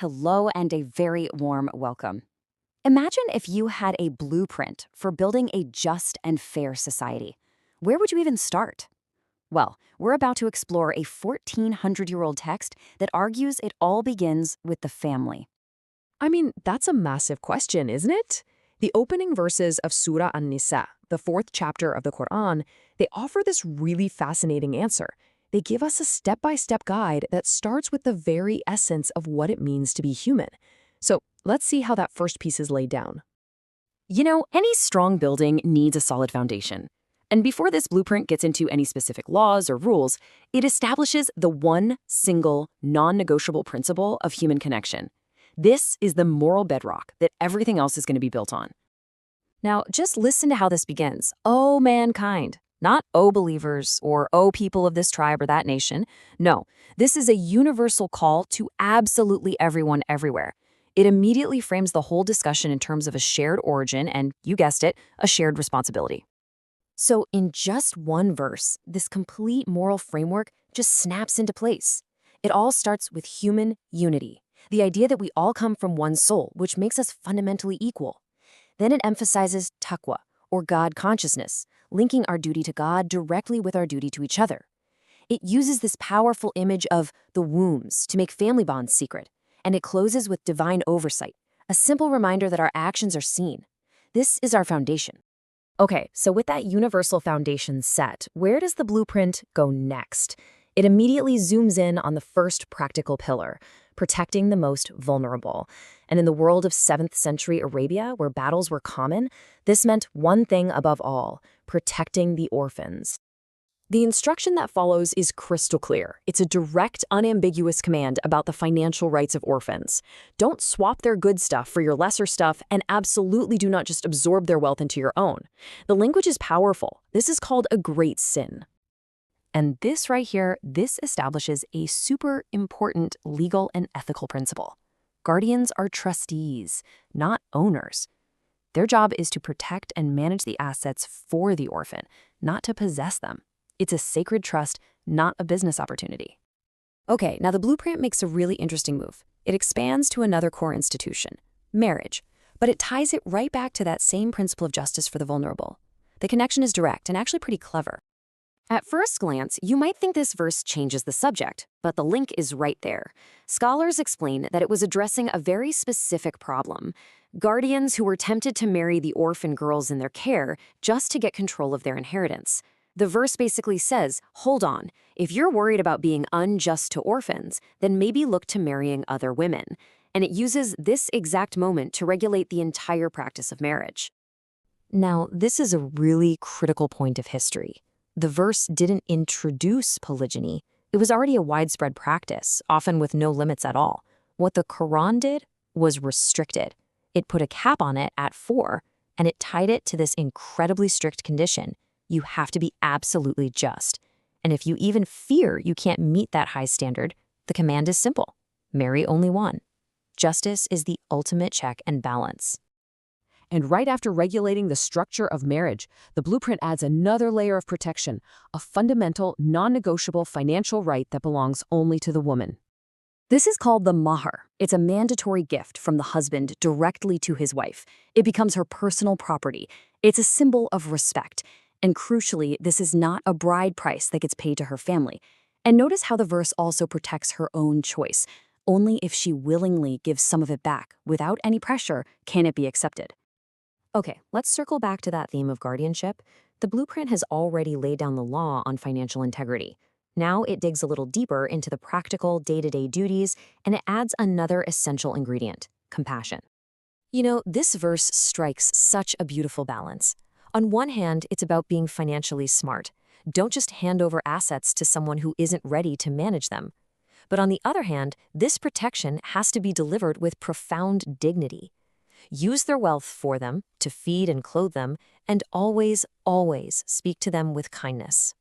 Hello and a very warm welcome. Imagine if you had a blueprint for building a just and fair society. Where would you even start? Well, we're about to explore a 1400-year-old text that argues it all begins with the family. That's a massive question, isn't it? The opening verses of Surah An-Nisā, the fourth chapter of the Quran, they offer this really fascinating answer. They give us a step-by-step guide that starts with the very essence of what it means to be human. So let's see how that first piece is laid down. Any strong building needs a solid foundation. And before this blueprint gets into any specific laws or rules, it establishes the one single, non-negotiable principle of human connection. This is the moral bedrock that everything else is going to be built on. Now, just listen to how this begins. O mankind. Not, O believers, or O people of this tribe or that nation. No, this is a universal call to absolutely everyone everywhere. It immediately frames the whole discussion in terms of a shared origin and, you guessed it, a shared responsibility. So in just one verse, this complete moral framework just snaps into place. It all starts with human unity, the idea that we all come from one soul, which makes us fundamentally equal. Then it emphasizes taqwa, or God consciousness, linking our duty to God directly with our duty to each other. It uses this powerful image of the wombs to make family bonds secret, and it closes with divine oversight, a simple reminder that our actions are seen. This is our foundation. Okay, so with that universal foundation set, where does the blueprint go next? It immediately zooms in on the first practical pillar, protecting the most vulnerable. And in the world of 7th century Arabia, where battles were common, this meant one thing above all: protecting the orphans. The instruction that follows is crystal clear. It's a direct, unambiguous command about the financial rights of orphans. Don't swap their good stuff for your lesser stuff, and absolutely do not just absorb their wealth into your own. The language is powerful. This is called a great sin. And this right here, this establishes a super important legal and ethical principle. Guardians are trustees, not owners. Their job is to protect and manage the assets for the orphan, not to possess them. It's a sacred trust, not a business opportunity. Okay, now the blueprint makes a really interesting move. It expands to another core institution, marriage, but it ties it right back to that same principle of justice for the vulnerable. The connection is direct and actually pretty clever. At first glance, you might think this verse changes the subject, but the link is right there. Scholars explain that it was addressing a very specific problem: guardians who were tempted to marry the orphan girls in their care just to get control of their inheritance. The verse basically says, hold on, if you're worried about being unjust to orphans, then maybe look to marrying other women. And it uses this exact moment to regulate the entire practice of marriage. Now, this is a really critical point of history. The verse didn't introduce polygyny. It was already a widespread practice, often with no limits at all. What the Quran did was restrict it. It put a cap on it at 4, and it tied it to this incredibly strict condition: you have to be absolutely just. And if you even fear you can't meet that high standard, the command is simple: marry only one. Justice is the ultimate check and balance. And right after regulating the structure of marriage, the blueprint adds another layer of protection, a fundamental, non-negotiable financial right that belongs only to the woman. This is called the mahr. It's a mandatory gift from the husband directly to his wife. It becomes her personal property. It's a symbol of respect. And crucially, this is not a bride price that gets paid to her family. And notice how the verse also protects her own choice. Only if she willingly gives some of it back, without any pressure, can it be accepted. Okay, let's circle back to that theme of guardianship. The blueprint has already laid down the law on financial integrity. Now it digs a little deeper into the practical day-to-day duties, and it adds another essential ingredient: compassion. This verse strikes such a beautiful balance. On one hand, it's about being financially smart. Don't just hand over assets to someone who isn't ready to manage them. But on the other hand, this protection has to be delivered with profound dignity. Use their wealth for them, to feed and clothe them, and always, always speak to them with kindness.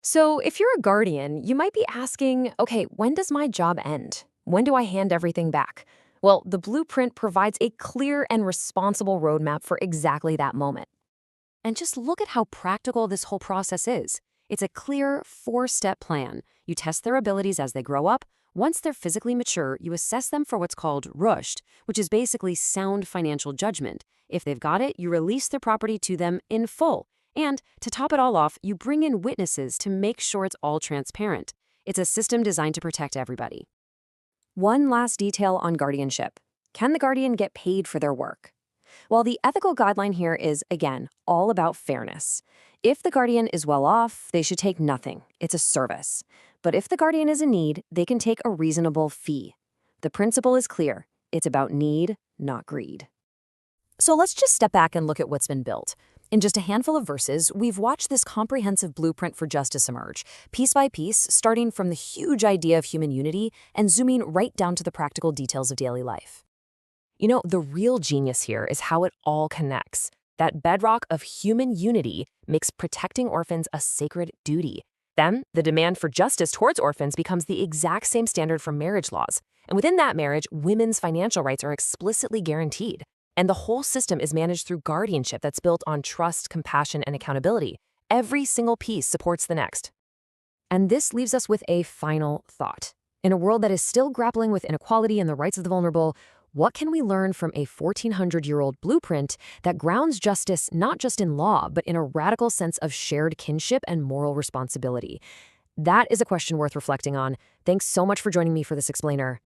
So if you're a guardian, you might be asking, okay, when does my job end? When do I hand everything back? Well, the blueprint provides a clear and responsible roadmap for exactly that moment. And just look at how practical this whole process is. It's a clear 4-step plan. You test their abilities as they grow up, Once they're physically mature, you assess them for what's called rushd, which is basically sound financial judgment. If they've got it, you release their property to them in full. And to top it all off, you bring in witnesses to make sure it's all transparent. It's a system designed to protect everybody. One last detail on guardianship. Can the guardian get paid for their work? Well, the ethical guideline here is, again, all about fairness. If the guardian is well off, they should take nothing. It's a service. But if the guardian is in need, they can take a reasonable fee. The principle is clear. It's about need, not greed. So let's just step back and look at what's been built. In just a handful of verses, we've watched this comprehensive blueprint for justice emerge, piece by piece, starting from the huge idea of human unity and zooming right down to the practical details of daily life. You know, the real genius here is how it all connects. That bedrock of human unity makes protecting orphans a sacred duty. Then, the demand for justice towards orphans becomes the exact same standard for marriage laws. And within that marriage, women's financial rights are explicitly guaranteed. And the whole system is managed through guardianship that's built on trust, compassion, and accountability. Every single piece supports the next. And this leaves us with a final thought. In a world that is still grappling with inequality and the rights of the vulnerable, what can we learn from a 1,400-year-old blueprint that grounds justice not just in law, but in a radical sense of shared kinship and moral responsibility? That is a question worth reflecting on. Thanks so much for joining me for this explainer.